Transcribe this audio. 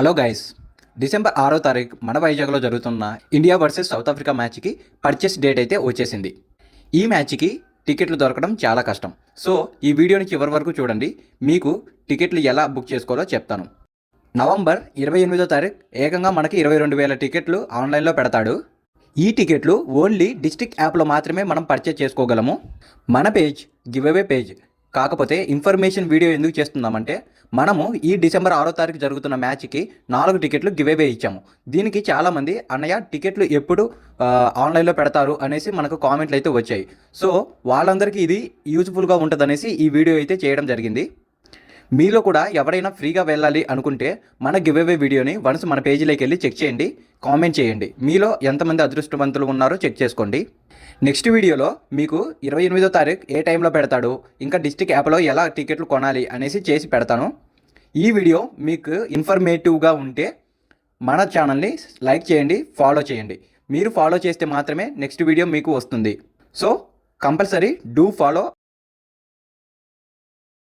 Hello guys, December 6వ తారీఖు మన వైజాగ్లో జరుగుతున్న ఇండియా వర్సెస్ సౌత్ ఆఫ్రికా మ్యాచ్కి పర్చేస్ డేట్ అయితే వచ్చేసింది. ఈ మ్యాచ్కి టికెట్లు దొరకడం చాలా కష్టం. సో ఈ వీడియోని చివరి వరకు చూడండి, మీకు టికెట్లు ఎలా బుక్ చేసుకోవాలో చెప్తాను. నవంబర్ 28వ తారీఖు ఏకంగా మనకి 22,000 టికెట్లు ఆన్లైన్లో పెడతాడు. ఈ టికెట్లు ఓన్లీ డిస్ట్రిక్ట్ యాప్లో మాత్రమే మనం పర్చేస్ చేసుకోగలము. మన పేజ్ గివ్ అవే పేజ్. కాకపోతే ఇన్ఫర్మేషన్ వీడియో ఎందుకు చేస్తున్నామంటే, మనము ఈ డిసెంబర్ 6వ తారీఖు జరుగుతున్న మ్యాచ్కి 4 టికెట్లు గివ్ అవే ఇచ్చాము. దీనికి చాలామంది అన్నయ్య టికెట్లు ఎప్పుడు ఆన్లైన్లో పెడతారు అనేసి మనకు కామెంట్లు అయితే వచ్చాయి. సో వాళ్ళందరికీ ఇది యూజ్ఫుల్గా ఉంటుందనేసి ఈ వీడియో అయితే చేయడం జరిగింది. మీలో కూడా ఎవరైనా ఫ్రీగా వెళ్ళాలి అనుకుంటే మన గివ్ అవే వీడియోని వన్స్ మన పేజీలోకి వెళ్ళి చెక్ చేయండి, కామెంట్ చేయండి. మీలో ఎంతమంది అదృష్టవంతులు ఉన్నారో చెక్ చేసుకోండి. నెక్స్ట్ వీడియోలో మీకు 28వ తారీఖు ఏ టైంలో పెడతాడు, ఇంకా డిస్ట్రిక్ట్ యాప్లో ఎలా టికెట్లు కొనాలి అనేసి చేసి పెడతాను. ఈ వీడియో మీకు ఇన్ఫర్మేటివ్గా ఉంటే మన ఛానల్ని లైక్ చేయండి, ఫాలో చేయండి. మీరు ఫాలో చేస్తే మాత్రమే నెక్స్ట్ వీడియో మీకు వస్తుంది. So compulsory do follow.